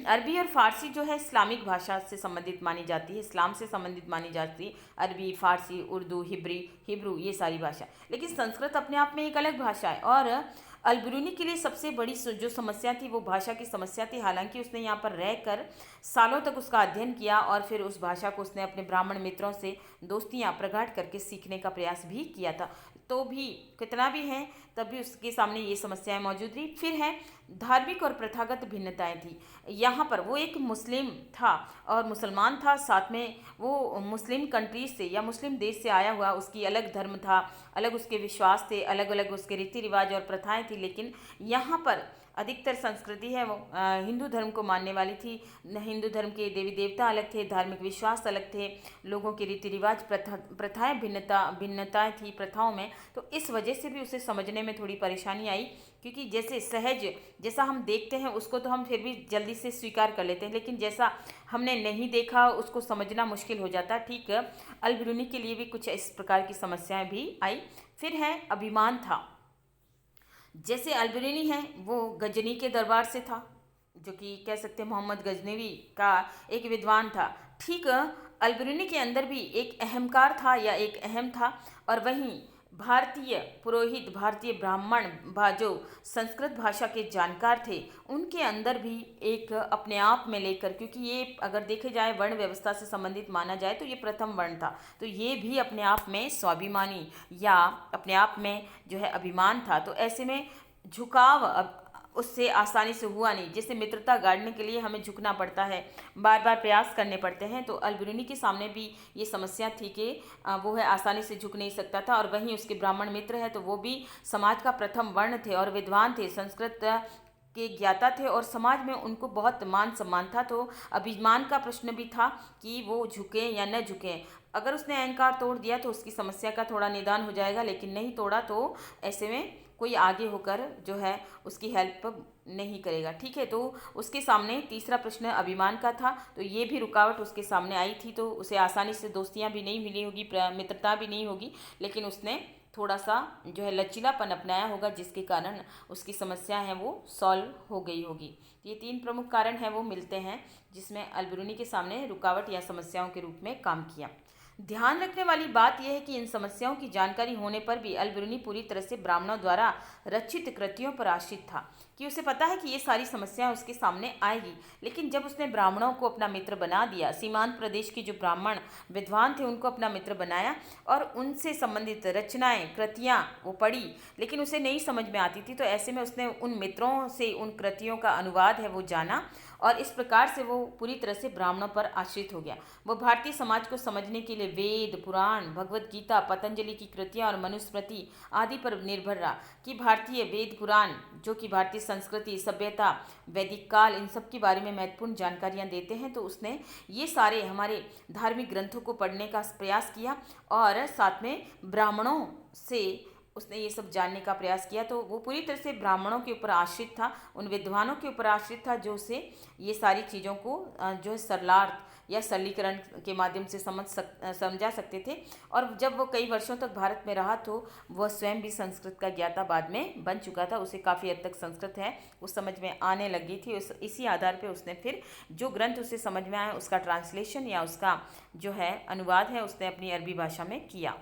Speaker 1: अरबी और फारसी जो है इस्लामिक भाषा से संबंधित मानी जाती है, इस्लाम से संबंधित मानी जाती है, अरबी, फारसी, उर्दू, हिब्रू ये सारी भाषा। लेकिन संस्कृत अपने आप में एक अलग भाषा है और अलबरूनी के लिए सबसे बड़ी जो समस्या थी वो भाषा की समस्या थी। हालांकि उसने यहाँ पर रहकर सालों तक उसका अध्ययन किया और फिर उस भाषा को उसने अपने ब्राह्मण मित्रों से दोस्तियाँ प्रगाढ़ करके सीखने का प्रयास भी किया था। तो भी कितना भी है तब भी उसके सामने ये समस्याएं मौजूद रही। फिर है धार्मिक और प्रथागत भिन्नताएं थी। यहाँ पर वो एक मुस्लिम था और मुसलमान था, साथ में वो मुस्लिम कंट्रीज से या मुस्लिम देश से आया हुआ, उसकी अलग धर्म था, अलग उसके विश्वास थे, अलग अलग उसके रीति रिवाज और प्रथाएं थी। लेकिन यहाँ पर अधिकतर संस्कृति है वो हिंदू धर्म को मानने वाली थी। हिंदू धर्म के देवी देवता अलग थे, धार्मिक विश्वास अलग थे, लोगों के रीति रिवाज प्रथाएं भिन्नताएं थी प्रथाओं में। तो इस वजह से भी उसे समझने में थोड़ी परेशानी आई, क्योंकि जैसे सहज जैसा हम देखते हैं उसको तो हम फिर भी जल्दी से स्वीकार कर लेते हैं, लेकिन जैसा हमने नहीं देखा उसको समझना मुश्किल हो जाता। ठीक अलबरूनी के लिए भी कुछ इस प्रकार की समस्याएं भी आई। फिर है अभिमान था। जैसे अलबरूनी है वो गजनी के दरबार से था, जो कि कह सकते हैं मोहम्मद गजनवी का एक विद्वान था। ठीक अलबरूनी के अंदर भी एक अहंकार था या एक अहम था। और वहीं भारतीय पुरोहित, भारतीय ब्राह्मण जो संस्कृत भाषा के जानकार थे, उनके अंदर भी एक अपने आप में लेकर, क्योंकि ये अगर देखे जाए वर्ण व्यवस्था से संबंधित माना जाए तो ये प्रथम वर्ण था, तो ये भी अपने आप में स्वाभिमानी या अपने आप में जो है अभिमान था। तो ऐसे में झुकाव अब उससे आसानी से हुआ नहीं। जैसे मित्रता गाड़ने के लिए हमें झुकना पड़ता है, बार बार प्रयास करने पड़ते हैं, तो अलबरूनी के सामने भी ये समस्या थी कि वो है आसानी से झुक नहीं सकता था। और वहीं उसके ब्राह्मण मित्र है तो वो भी समाज का प्रथम वर्ण थे और विद्वान थे, संस्कृत के ज्ञाता थे और समाज में उनको बहुत मान सम्मान था। तो अभिमान का प्रश्न भी था कि वो झुके या न झुके। अगर उसने अहंकार तोड़ दिया तो उसकी समस्या का थोड़ा निदान हो जाएगा, लेकिन नहीं तोड़ा तो ऐसे में कोई आगे होकर जो है उसकी हेल्प नहीं करेगा। ठीक है, तो उसके सामने तीसरा प्रश्न अभिमान का था, तो ये भी रुकावट उसके सामने आई थी। तो उसे आसानी से दोस्तियां भी नहीं मिली होगी, मित्रता भी नहीं होगी, लेकिन उसने थोड़ा सा जो है लचीलापन अपनाया होगा, जिसके कारण उसकी समस्या है वो सॉल्व हो गई होगी। ये तीन प्रमुख कारण हैं वो मिलते हैं जिसमें अलबरूनी के सामने रुकावट या समस्याओं के रूप में काम किया। ध्यान रखने वाली बात यह है कि इन समस्याओं की जानकारी होने पर भी अलबरूनी पूरी तरह से ब्राह्मणों द्वारा रचित कृतियों पर आश्रित था, कि उसे पता है कि ये सारी समस्याएं उसके सामने आएगी। लेकिन जब उसने ब्राह्मणों को अपना मित्र बना दिया, सीमांत प्रदेश के जो ब्राह्मण विद्वान थे उनको अपना मित्र बनाया और उनसे संबंधित रचनाएं कृतियाँ वो पढ़ी, लेकिन उसे नहीं समझ में आती थी। तो ऐसे में उसने उन मित्रों से उन कृतियों का अनुवाद है वो जाना और इस प्रकार से वो पूरी तरह से ब्राह्मणों पर आश्रित हो गया। वो भारतीय समाज को समझने के लिए वेद, पुराण, भगवत गीता, पतंजलि की कृतियाँ और मनुस्मृति आदि पर निर्भर रहा, कि भारतीय वेद पुराण जो कि भारतीय संस्कृति, सभ्यता, वैदिक काल, इन सब के बारे में महत्वपूर्ण जानकारियाँ देते हैं। तो उसने ये सारे हमारे धार्मिक ग्रंथों को पढ़ने का प्रयास किया और साथ में ब्राह्मणों से उसने ये सब जानने का प्रयास किया। तो वो पूरी तरह से ब्राह्मणों के ऊपर आश्रित था, उन विद्वानों के ऊपर आश्रित था जो उसे ये सारी चीज़ों को जो है सरलार्थ या सरलीकरण के माध्यम से समझा सकते थे। और जब वो कई वर्षों तक भारत में रहा तो वह स्वयं भी संस्कृत का ज्ञाता बाद में बन चुका था। उसे काफ़ी हद तक संस्कृत है वो समझ में आने लग गई थी। इसी आधार पर उसने फिर जो ग्रंथ उसे समझ में आया उसका ट्रांसलेशन या उसका जो है अनुवाद है उसने अपनी अरबी भाषा में किया।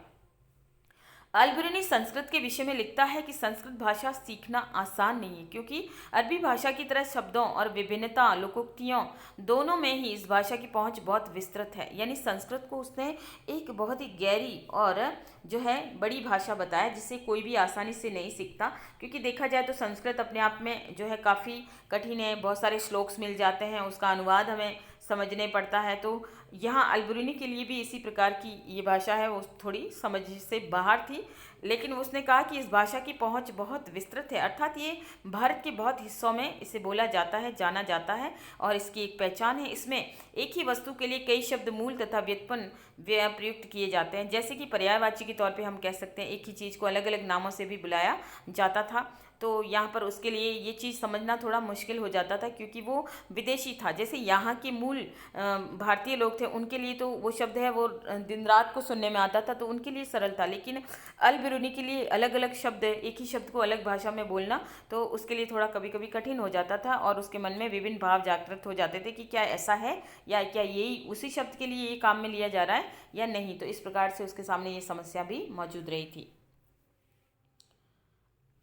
Speaker 1: अलबरूनी संस्कृत के विषय में लिखता है कि संस्कृत भाषा सीखना आसान नहीं है, क्योंकि अरबी भाषा की तरह शब्दों और विभिन्नता, लोकोक्तियों दोनों में ही इस भाषा की पहुंच बहुत विस्तृत है। यानी संस्कृत को उसने एक बहुत ही गहरी और जो है बड़ी भाषा बताया जिसे कोई भी आसानी से नहीं सीखता। क्योंकि देखा जाए तो संस्कृत अपने आप में जो है काफ़ी कठिन है, बहुत सारे श्लोक्स मिल जाते हैं, उसका अनुवाद हमें समझने पड़ता है। तो यहाँ अलबरूनी के लिए भी इसी प्रकार की ये भाषा है वो थोड़ी समझ से बाहर थी, लेकिन उसने कहा कि इस भाषा की पहुँच बहुत विस्तृत है, अर्थात ये भारत के बहुत हिस्सों में इसे बोला जाता है, जाना जाता है और इसकी एक पहचान है। इसमें एक ही वस्तु के लिए कई शब्द मूल तथा व्युत्पन्न प्रयुक्त किए जाते हैं। जैसे कि पर्यायवाची के तौर पे हम कह सकते हैं एक ही चीज़ को अलग अलग नामों से भी बुलाया जाता था। तो यहाँ पर उसके लिए ये चीज़ समझना थोड़ा मुश्किल हो जाता था क्योंकि वो विदेशी था। जैसे यहाँ के मूल भारतीय लोग थे उनके लिए तो वो शब्द है वो दिन रात को सुनने में आता था, तो उनके लिए सरल था। लेकिन अलबरूनी के लिए अलग अलग शब्द, एक ही शब्द को अलग भाषा में बोलना तो उसके लिए थोड़ा कभी कभी कठिन हो जाता था और उसके मन में विभिन्न भाव जागृत हो जाते थे कि क्या ऐसा है या क्या यही उसी शब्द के लिए ये काम में लिया जा रहा है या नहीं। तो इस प्रकार से उसके सामने ये समस्या भी मौजूद रही थी।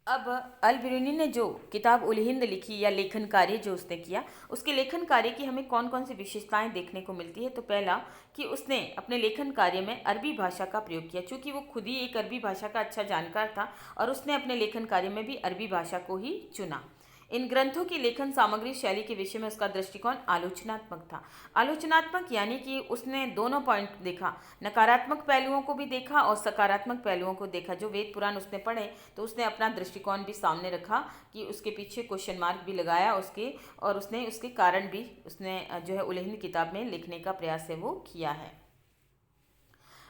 Speaker 1: अब अल बिरूनी ने जो किताब उल हिंद लिखी या लेखन कार्य जो उसने किया, उसके लेखन कार्य की हमें कौन कौन सी विशेषताएं देखने को मिलती है। तो पहला कि उसने अपने लेखन कार्य में अरबी भाषा का प्रयोग किया, क्योंकि वो खुद ही एक अरबी भाषा का अच्छा जानकार था और उसने अपने लेखन कार्य में भी अरबी भाषा को ही चुना। इन ग्रंथों की लेखन सामग्री शैली के विषय में उसका दृष्टिकोण आलोचनात्मक था। आलोचनात्मक यानी कि उसने दोनों पॉइंट देखा, नकारात्मक पहलुओं को भी देखा और सकारात्मक पहलुओं को देखा। जो वेद पुराण उसने पढ़े तो उसने अपना दृष्टिकोण भी सामने रखा कि उसके पीछे क्वेश्चन मार्क भी लगाया उसके, और उसने उसके कारण भी उसने जो है उल हिंद किताब में लिखने का प्रयास है वो किया है।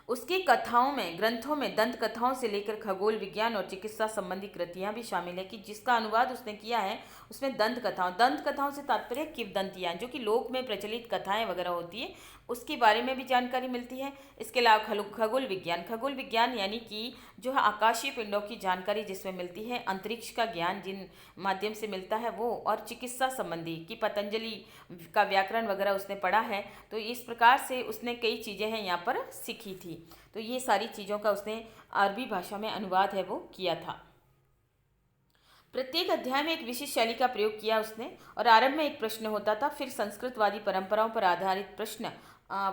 Speaker 1: उसकी कथाओं में, ग्रंथों में दंत कथाओं से लेकर खगोल विज्ञान और चिकित्सा संबंधी कृतियां भी शामिल है, कि जिसका अनुवाद उसने किया है उसमें दंत कथाओं से तात्पर्य किंवदंतियां, जो कि लोक में प्रचलित कथाएं वगैरह होती है, उसके बारे में भी जानकारी मिलती है। इसके अलावा खगोल विज्ञान यानी कि जो है आकाशीय पिंडों की जानकारी जिसमें मिलती है, अंतरिक्ष का ज्ञान जिन माध्यम से मिलता है वो, और चिकित्सा संबंधी कि पतंजलि का व्याकरण वगैरह उसने पढ़ा है। तो इस प्रकार से उसने कई चीज़ें हैं यहाँ पर सीखी थी। तो ये सारी चीज़ों का उसने अरबी भाषा में अनुवाद है वो किया था। प्रत्येक अध्याय में एक विशिष्ट शैली का प्रयोग किया उसने, और आरंभ में एक प्रश्न होता था, फिर संस्कृतवादी परंपराओं पर आधारित प्रश्न,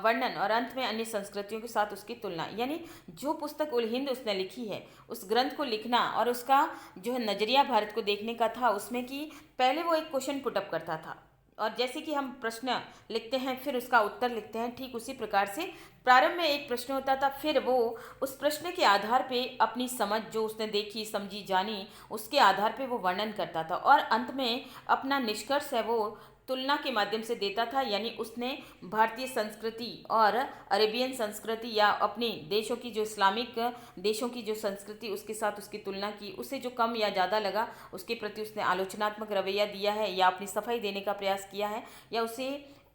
Speaker 1: वर्णन, और अंत में अन्य संस्कृतियों के साथ उसकी तुलना। यानी जो पुस्तक उल हिंद उसने लिखी है, उस ग्रंथ को लिखना और उसका जो है नजरिया भारत को देखने का था उसमें, कि पहले वो एक क्वेश्चन पुटअप करता था, और जैसे कि हम प्रश्न लिखते हैं फिर उसका उत्तर लिखते हैं, ठीक उसी प्रकार से प्रारंभ में एक प्रश्न होता था, फिर वो उस प्रश्न के आधार पे अपनी समझ जो उसने देखी समझी जानी उसके आधार पे वो वर्णन करता था, और अंत में अपना निष्कर्ष है वो तुलना के माध्यम से देता था। यानी उसने भारतीय संस्कृति और अरेबियन संस्कृति या अपने देशों की जो इस्लामिक देशों की जो संस्कृति उसके साथ उसकी तुलना की, उसे जो कम या ज़्यादा लगा उसके प्रति उसने आलोचनात्मक रवैया दिया है, या अपनी सफाई देने का प्रयास किया है, या उसे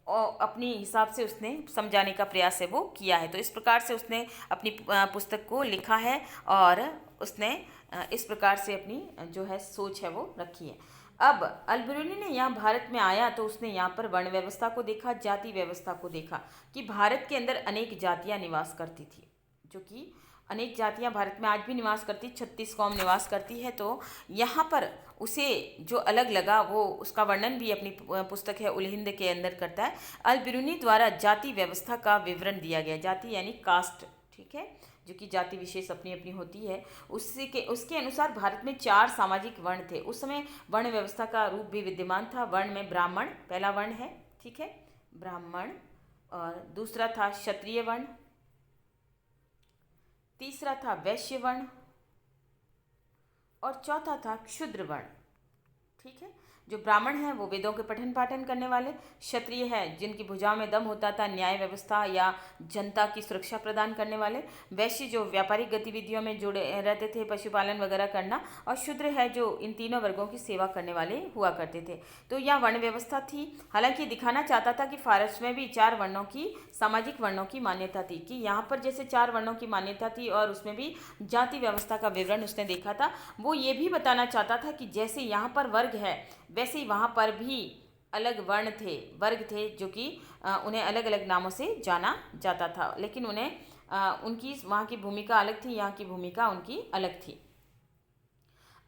Speaker 1: अपनी हिसाब से उसने समझाने का प्रयास है वो किया है। तो इस प्रकार से उसने अपनी पुस्तक को लिखा है, और उसने इस प्रकार से अपनी जो है सोच है वो रखी है। अब अल बिरूनी ने यहाँ भारत में आया तो उसने यहाँ पर वर्ण व्यवस्था को देखा, जाति व्यवस्था को देखा, कि भारत के अंदर अनेक जातियाँ निवास करती थी, जो कि अनेक जातियाँ भारत में आज भी निवास करती, 36 कौम निवास करती है। तो यहाँ पर उसे जो अलग लगा वो उसका वर्णन भी अपनी पुस्तक है उल हिंद के अंदर करता है। अल बिरूनी द्वारा जाति व्यवस्था का विवरण दिया गया, जाति यानी कास्ट, ठीक है, जो कि जाति विशेष अपनी अपनी होती है। उसके अनुसार भारत में 4 सामाजिक वर्ण थे। उस समय वर्ण व्यवस्था का रूप भी विद्यमान था। वर्ण में ब्राह्मण पहला वर्ण है, ठीक है, ब्राह्मण, और दूसरा था क्षत्रिय वर्ण, तीसरा था वैश्य वर्ण, और चौथा था क्षुद्र वर्ण, ठीक है। जो ब्राह्मण हैं वो वेदों के पठन पाठन करने वाले, क्षत्रिय है जिनकी भुजाओं में दम होता था, न्याय व्यवस्था या जनता की सुरक्षा प्रदान करने वाले, वैश्य जो व्यापारिक गतिविधियों में जुड़े रहते थे, पशुपालन वगैरह करना, और शूद्र है जो इन तीनों वर्गों की सेवा करने वाले हुआ करते थे। तो यह वर्ण व्यवस्था थी। हालांकि दिखाना चाहता था कि फारस में भी 4 वर्णों की, सामाजिक वर्णों की मान्यता थी, कि यहाँ पर जैसे 4 वर्णों की मान्यता थी और उसमें भी जाति व्यवस्था का विवरण उसने देखा था। वो ये भी बताना चाहता था कि जैसे यहाँ पर वर्ग है वैसे ही वहाँ पर भी अलग वर्ग थे, जो कि उन्हें अलग अलग नामों से जाना जाता था, लेकिन उन्हें उनकी वहाँ की भूमिका अलग थी, यहाँ की भूमिका उनकी अलग थी।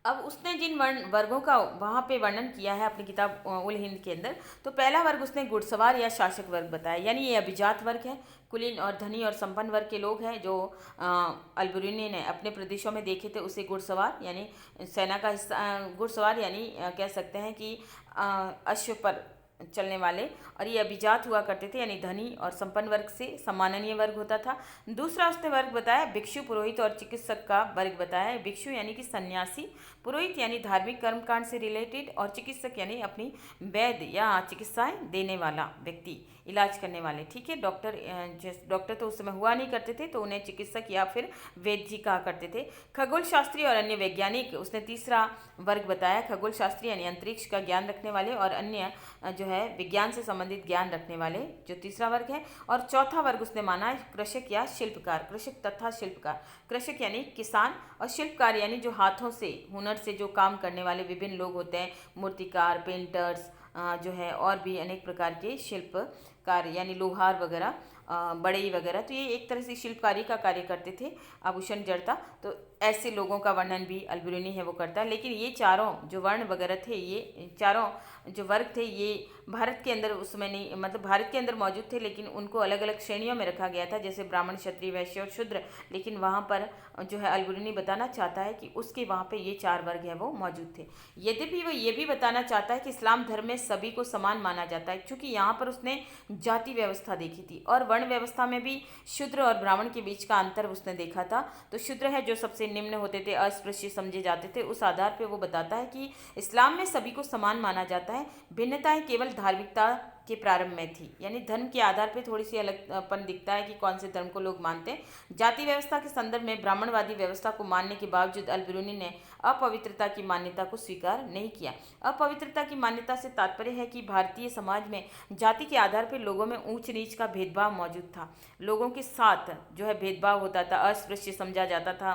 Speaker 1: अब उसने जिन वर्गों का वहाँ पे वर्णन किया है अपनी किताब उल हिंद के अंदर, तो पहला वर्ग उसने घुड़सवार या शासक वर्ग बताया, यानी ये अभिजात वर्ग है, कुलीन और धनी और संपन्न वर्ग के लोग हैं जो अल बिरूनी ने अपने प्रदेशों में देखे थे। उसे घुड़सवार यानी सेना का हिस्सा, घुड़सवार यानी कह सकते हैं कि अश्व पर चलने वाले, और ये अभिजात हुआ करते थे, यानी धनी और संपन्न वर्ग से सम्माननीय वर्ग होता था। दूसरा उसने वर्ग बताया भिक्षु, पुरोहित और चिकित्सक का वर्ग बताया। भिक्षु यानी कि सन्यासी, पुरोहित यानी धार्मिक कर्मकांड से रिलेटेड, और चिकित्सक यानी अपनी वैद्य या चिकित्साएं देने वाला व्यक्ति, इलाज करने वाले, ठीक है। डॉक्टर तो उस समय हुआ नहीं करते थे, तो उन्हें चिकित्सक या फिर वैद्य जी कहा करते थे। खगोल शास्त्री और अन्य वैज्ञानिक उसने तीसरा वर्ग बताया। खगोल शास्त्री यानी अंतरिक्ष का ज्ञान रखने वाले, और अन्य जो है विज्ञान से संबंधित ज्ञान रखने वाले, जो तीसरा वर्ग है। और चौथा वर्ग उसने माना है कृषक या शिल्पकार, कृषक तथा शिल्पकार। कृषक यानी किसान, और शिल्पकार यानी जो हाथों से, हुनर से जो काम करने वाले विभिन्न लोग होते हैं, मूर्तिकार, पेंटर्स जो है, और भी अनेक प्रकार के शिल्पकार यानी लोहार वगैरह। बढ़ई वगैरह, तो ये एक तरह से शिल्पकारी का कार्य करते थे, आभूषण जड़ता। तो ऐसे लोगों का वर्णन भी अल-बिरूनी है वो करता है। लेकिन ये चारों जो वर्ण वगैरह थे, ये चारों जो वर्ग थे, ये भारत के अंदर उस समय नहीं, मतलब भारत के अंदर मौजूद थे, लेकिन उनको अलग अलग श्रेणियों में रखा गया था, जैसे ब्राह्मण, क्षत्रिय, वैश्य और शूद्र। लेकिन वहाँ पर जो है अल-बिरूनी बताना चाहता है कि उसके वहाँ पे ये चार वर्ग है वो मौजूद थे। यद्यपि वो ये भी बताना चाहता है कि इस्लाम धर्म में सभी को समान माना जाता है, क्योंकि यहाँ पर उसने जाति व्यवस्था देखी थी और वर्ण व्यवस्था में भी शूद्र और ब्राह्मण के बीच का अंतर उसने देखा था। तो शूद्र है जो सबसे निम्न होते थे, अस्पृश्य समझे जाते थे, उस आधार पर वो बताता है कि इस्लाम में सभी को समान माना जाता है, भिन्नताएं केवल धार्मिकता के प्रारंभ में थी। यानी धर्म के आधार पर थोड़ी सी अलगपन दिखता है कि कौन से धर्म को लोग मानते हैं। जाति व्यवस्था के संदर्भ में ब्राह्मणवादी व्यवस्था को मानने के बावजूद अल-बिरूनी ने अपवित्रता की मान्यता को स्वीकार नहीं किया। अपवित्रता की मान्यता से तात्पर्य है कि भारतीय समाज में जाति के आधार पर लोगों में ऊंच नीच का भेदभाव मौजूद था, लोगों के साथ जो है भेदभाव होता था, अस्पृश्य समझा जाता था,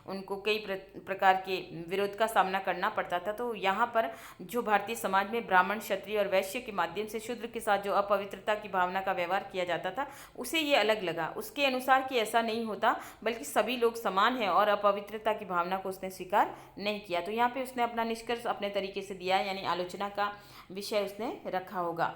Speaker 1: उनको कई प्रकार के विरोध का सामना करना पड़ता था। तो यहाँ पर जो भारतीय समाज में ब्राह्मण, क्षत्रिय और वैश्य के माध्यम से शूद्र के साथ जो अपवित्रता की भावना का व्यवहार किया जाता था, उसे ये अलग लगा। उसके अनुसार कि ऐसा नहीं होता, बल्कि सभी लोग समान हैं, और अपवित्रता की भावना को उसने स्वीकार नहीं किया। तो यहाँ पे उसने अपना निष्कर्ष अपने तरीके से दिया है, यानी आलोचना का विषय उसने रखा होगा।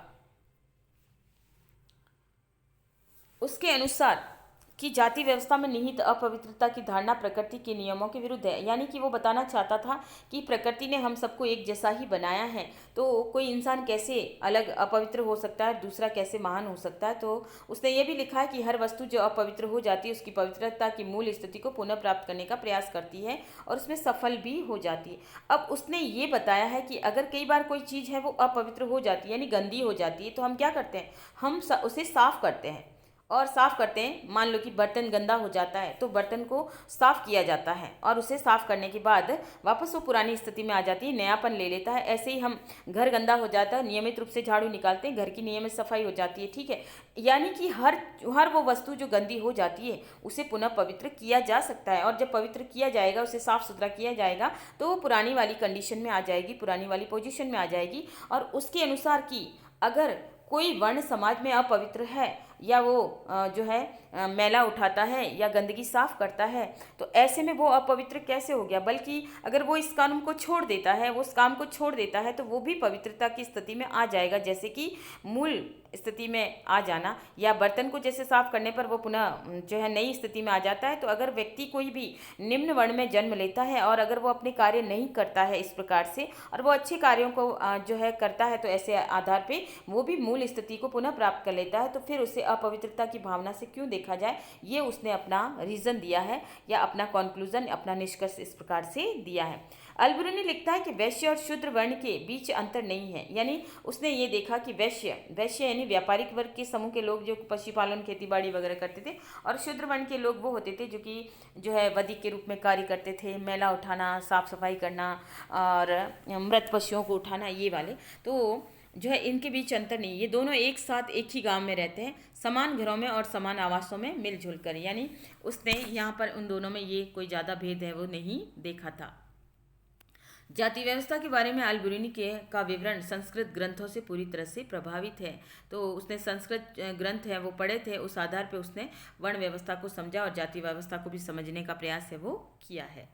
Speaker 1: उसके अनुसार कि जाति व्यवस्था में निहित अपवित्रता की धारणा प्रकृति के नियमों के विरुद्ध है। यानी कि वो बताना चाहता था कि प्रकृति ने हम सबको एक जैसा ही बनाया है, तो कोई इंसान कैसे अलग अपवित्र हो सकता है, दूसरा कैसे महान हो सकता है। तो उसने ये भी लिखा है कि हर वस्तु जो अपवित्र हो जाती है उसकी पवित्रता की मूल स्थिति को पुनः प्राप्त करने का प्रयास करती है और उसमें सफल भी हो जाती है। अब उसने ये बताया है कि अगर कई बार कोई चीज़ है वो अपवित्र हो जाती है, यानी गंदी हो जाती है, तो हम क्या करते हैं, हम उसे साफ करते हैं। और साफ़ करते हैं, मान लो कि बर्तन गंदा हो जाता है तो बर्तन को साफ़ किया जाता है, और उसे साफ़ करने के बाद वापस वो पुरानी स्थिति में आ जाती है, नयापन ले लेता है। ऐसे ही हम, घर गंदा हो जाता है, नियमित रूप से झाड़ू निकालते हैं, घर की नियमित सफाई हो जाती है, ठीक है। यानी कि हर वो वस्तु जो गंदी हो जाती है उसे पुनः पवित्र किया जा सकता है, और जब पवित्र किया जाएगा, उसे साफ़ सुथरा किया जाएगा, तो वो पुरानी वाली कंडीशन में आ जाएगी, पुरानी वाली पोजीशन में आ जाएगी। और उसके अनुसार कि अगर कोई वर्ण समाज में अपवित्र है, या वो जो है मैला उठाता है या गंदगी साफ करता है, तो ऐसे में वो अपवित्र कैसे हो गया। बल्कि अगर वो इस कानून को छोड़ देता है, वो उस काम को छोड़ देता है, तो वो भी पवित्रता की स्थिति में आ जाएगा, जैसे कि मूल स्थिति में आ जाना, या बर्तन को जैसे साफ करने पर वो पुनः जो है नई स्थिति में आ जाता है। तो अगर व्यक्ति कोई भी निम्न वर्ण में जन्म लेता है और अगर वो अपने कार्य नहीं करता है इस प्रकार से, और वो अच्छे कार्यों को जो है करता है, तो ऐसे आधार पे वो भी मूल स्थिति को पुनः प्राप्त कर लेता है। तो फिर उसे अपवित्रता की भावना से क्यों देखा जाए, ये उसने अपना रीज़न दिया है, या अपना कंक्लूजन, अपना निष्कर्ष इस प्रकार से दिया है। अल-बिरूनी लिखता है कि वैश्य और शूद्र वर्ण के बीच अंतर नहीं है। यानी उसने ये देखा कि वैश्य यानी व्यापारिक वर्ग के समूह के लोग जो पशुपालन, खेतीबाड़ी वगैरह करते थे, और शूद्र वर्ण के लोग वो होते थे जो कि जो है वधिक के रूप में कार्य करते थे, मैला उठाना, साफ सफाई करना और मृत पशुओं को उठाना, ये वाले। तो जो है इनके बीच अंतर नहीं, ये दोनों एक साथ एक ही गांव में रहते हैं, समान घरों में और समान आवासों में मिलजुल कर। यानी उसने यहाँ पर उन दोनों में ये कोई ज़्यादा भेद है वो नहीं देखा था। जाति व्यवस्था के बारे में अल-बिरूनी का विवरण संस्कृत ग्रंथों से पूरी तरह से प्रभावित है। तो उसने संस्कृत ग्रंथ है वो पढ़े थे, उस आधार पर उसने वर्ण व्यवस्था को समझा और जाति व्यवस्था को भी समझने का प्रयास है वो किया है।